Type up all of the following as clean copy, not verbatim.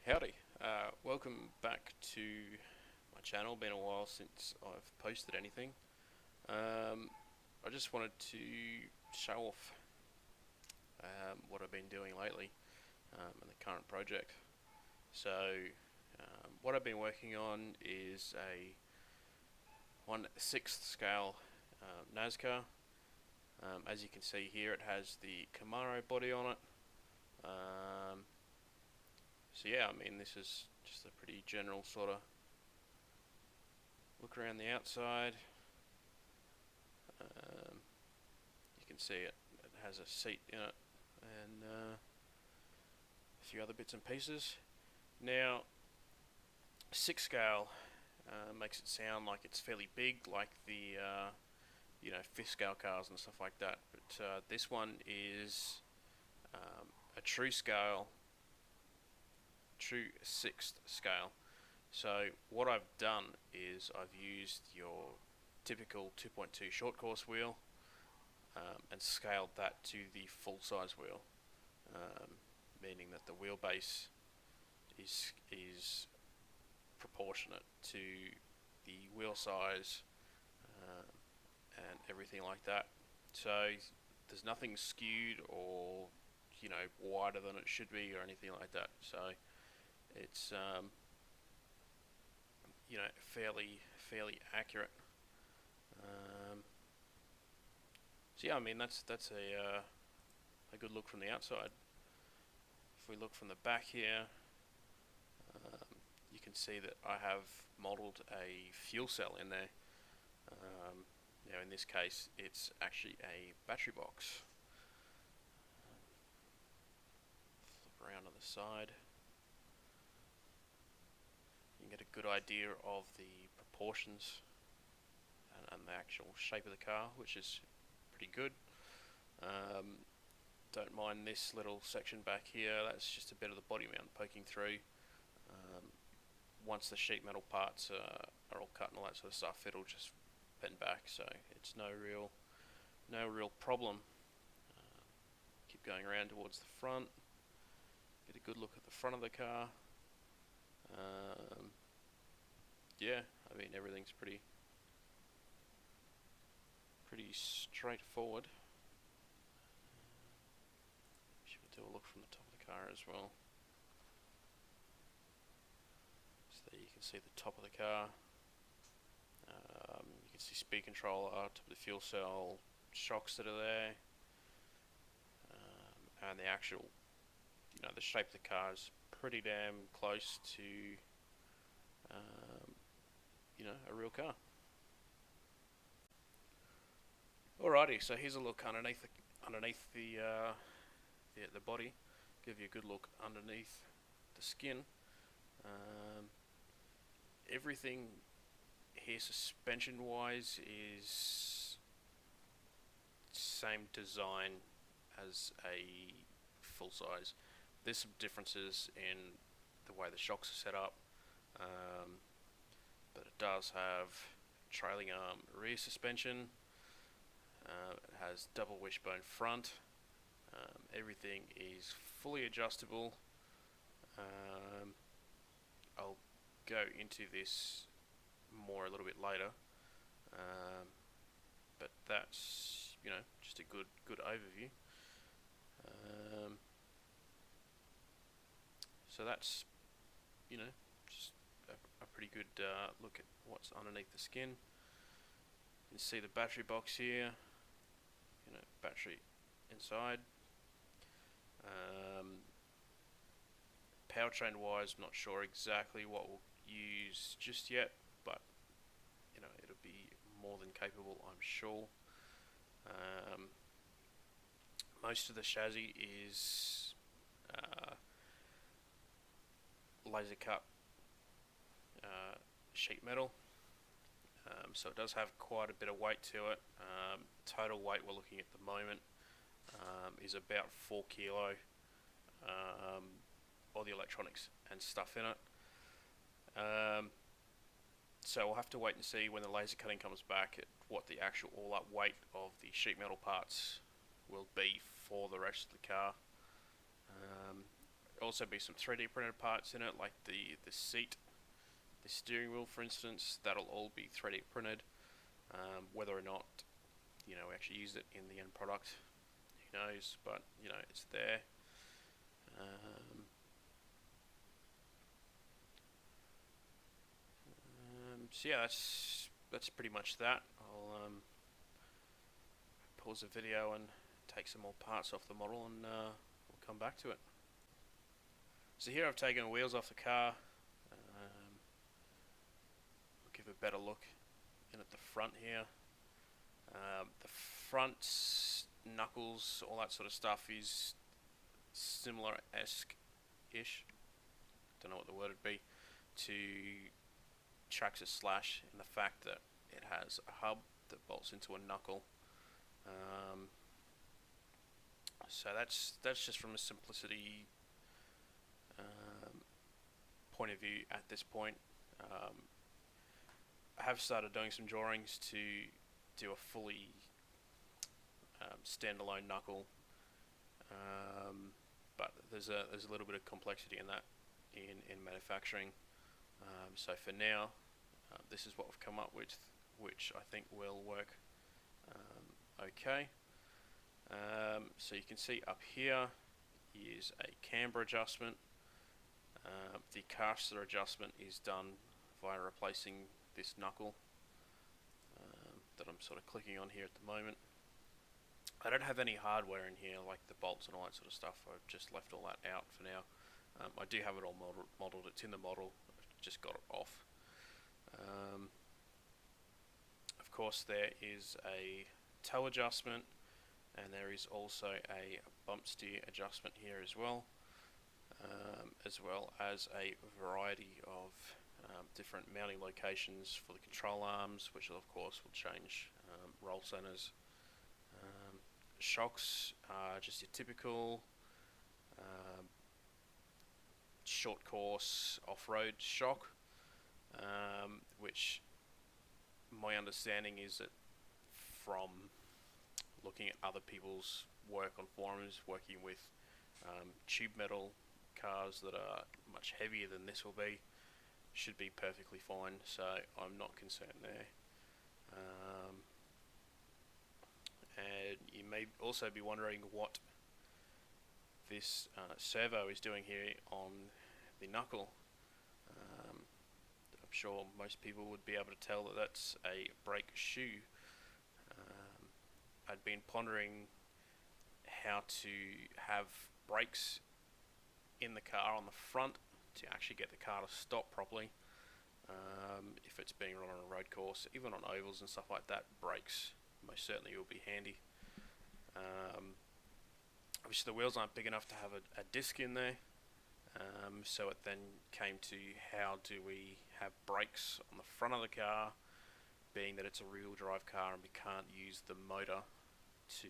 Howdy, welcome back to my channel. Been a while since I've posted anything. I just wanted to show off what I've been doing lately in the current project. So, what I've been working on is a 1/6 scale Nascar. As you can see here, it has the Camaro body on it. So yeah, I mean, this is just a pretty general sort of look around the outside. You can see it has a seat in it and a few other bits and pieces. Now, 6 scale makes it sound like it's fairly big, like the 5th scale cars and stuff like that. But this one is a true scale, true 6th scale. So what I've done is I've used your typical 2.2 short course wheel and scaled that to the full size wheel, meaning that the wheelbase is proportionate to the wheel size and everything like that. So there's nothing skewed or wider than it should be or anything like that. So it's fairly accurate. So yeah, I mean that's a good look from the outside. If we look from the back here, you can see that I have modelled a fuel cell in there. Now in this case, it's actually a battery box. Flip around on the side. You can get a good idea of the proportions and the actual shape of the car, which is pretty good. Don't mind this little section back here. That's just a bit of the body mount poking through. Once the sheet metal parts are all cut and all that sort of stuff, it'll just bend back, so it's no real problem. Keep going around towards the front. Get a good look at the front of the car. Yeah, I mean everything's pretty straightforward. Should we do a look from the top of the car as well? So there you can see the top of the car. You can see speed controller, top of the fuel cell, shocks that are there, and the actual, the shape of the car is pretty damn close to, a real car. Alrighty, so here's a look underneath the body. Give you a good look underneath the skin. Everything here suspension wise is same design as a full size. There's some differences in the way the shocks are set up, but it does have trailing arm rear suspension. It has double wishbone front. Everything is fully adjustable. I'll go into this more a little bit later, but that's just a good overview. So that's just a pretty good look at what's underneath the skin. You can see the battery box here, battery inside. Powertrain wise, not sure exactly what we'll use just yet, but it'll be more than capable, I'm sure. Most of the chassis is laser cut sheet metal, so it does have quite a bit of weight to it. Total weight we're looking at the moment is about 4 kilo, all the electronics and stuff in it. So we'll have to wait and see when the laser cutting comes back at what the actual all-up weight of the sheet metal parts will be for the rest of the car. also be some 3D printed parts in it, like the seat, the steering wheel, for instance. That'll all be 3D printed. Whether or not we actually use it in the end product, who knows? But it's there. So yeah, that's pretty much that. I'll pause the video and take some more parts off the model, and we'll come back to it. So here I've taken the wheels off the car. We'll give a better look in at the front here. The front knuckles, all that sort of stuff, is similar-esque-ish. Don't know what the word would be, to Traxxas Slash, in the fact that it has a hub that bolts into a knuckle. So that's just from a simplicity point of view at this point. I have started doing some drawings to do a fully standalone knuckle, but there's a little bit of complexity in that in manufacturing. So for now, this is what we've come up with, which I think will work okay. So you can see up here is a camber adjustment. The caster adjustment is done via replacing this knuckle that I'm sort of clicking on here at the moment. I don't have any hardware in here, like the bolts and all that sort of stuff. I've just left all that out for now. I do have it all modeled. It's in the model. I've just got it off. Of course, there is a toe adjustment, and there is also a bump steer adjustment here as well as a variety of different mounting locations for the control arms, which of course will change roll centers. Shocks are just your typical short course off-road shock, which my understanding is that from looking at other people's work on forums, working with tube metal cars that are much heavier than this will be, should be perfectly fine, so I'm not concerned there. And you may also be wondering what this servo is doing here on the knuckle. I'm sure most people would be able to tell that that's a brake shoe. I'd been pondering how to have brakes in the car on the front to actually get the car to stop properly. If it's being run on a road course, even on ovals and stuff like that, brakes most certainly will be handy. Obviously the wheels aren't big enough to have a disc in there, so it then came to how do we have brakes on the front of the car, being that it's a rear-wheel drive car and we can't use the motor to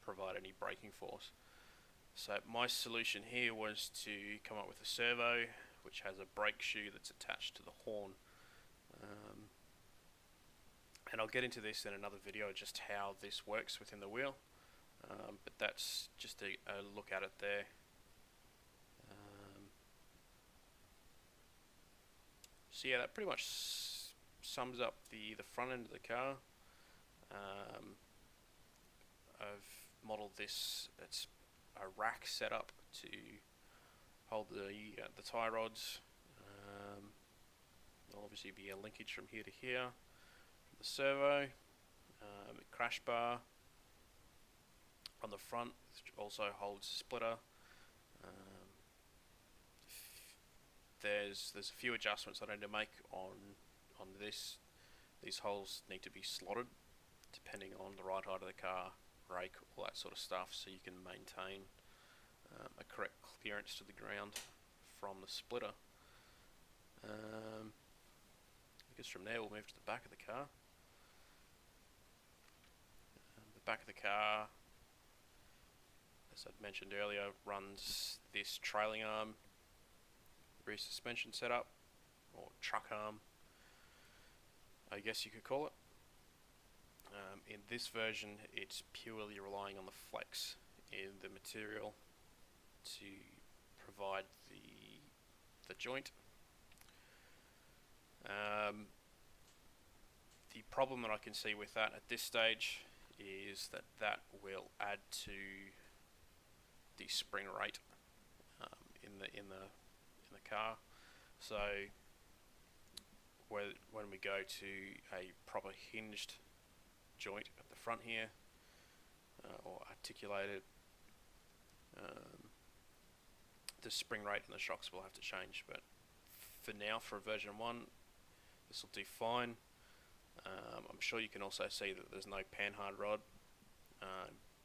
provide any braking force. So my solution here was to come up with a servo which has a brake shoe that's attached to the horn. And I'll get into this in another video, just how this works within the wheel, but that's just a look at it there. So yeah, that pretty much sums up the front end of the car. I've modeled this, it's a rack setup to hold the tie rods. There'll obviously be a linkage from here to here. The servo, a crash bar on the front, which also holds a splitter. There's a few adjustments I need to make on this. These holes need to be slotted depending on the ride height of the car, brake, all that sort of stuff, so you can maintain a correct clearance to the ground from the splitter. I guess from there we'll move to the back of the car. The back of the car, as I'd mentioned earlier, runs this trailing arm, rear suspension setup, or truck arm, I guess you could call it. In this version, it's purely relying on the flex in the material to provide the joint. The problem that I can see with that at this stage is that will add to the spring rate in the car. So when we go to a proper hinged joint at the front here, or articulated, the spring rate and the shocks will have to change. But for now, for version 1, this will do fine. I'm sure you can also see that there's no panhard rod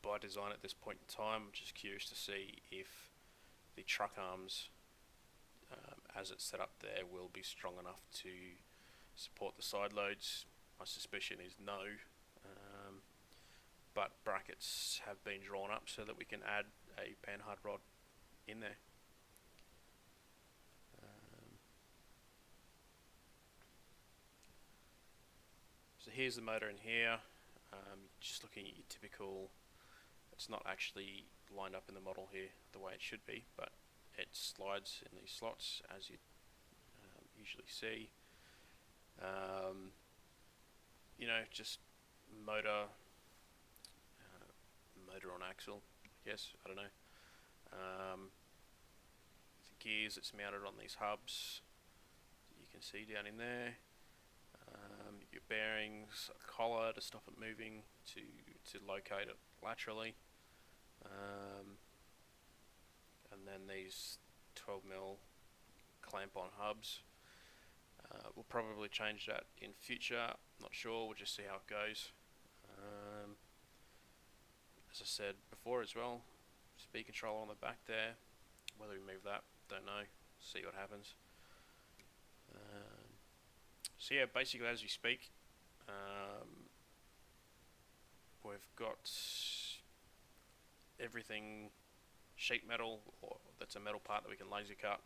by design at this point in time. I'm just curious to see if the truck arms, as it's set up there, will be strong enough to support the side loads. My suspicion is no, but brackets have been drawn up so that we can add a panhard rod in there. So here's the motor in here. Just looking at your typical, it's not actually lined up in the model here the way it should be, but it slides in these slots as you usually see. You know, just motor on axle, I guess, I don't know. The gears, it's mounted on these hubs you can see down in there. Your bearings, a collar to stop it moving, to locate it laterally, and then these 12mm clamp-on hubs. We'll probably change that in future, not sure, we'll just see how it goes. As I said before as well, speed controller on the back there, whether we move that, don't know, see what happens. So yeah, basically as we speak, we've got everything sheet metal, or that's a metal part that we can laser cut,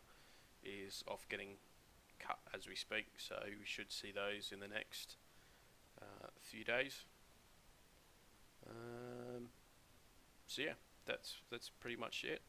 is off getting cut as we speak, so we should see those in the next few days. So yeah, that's pretty much it.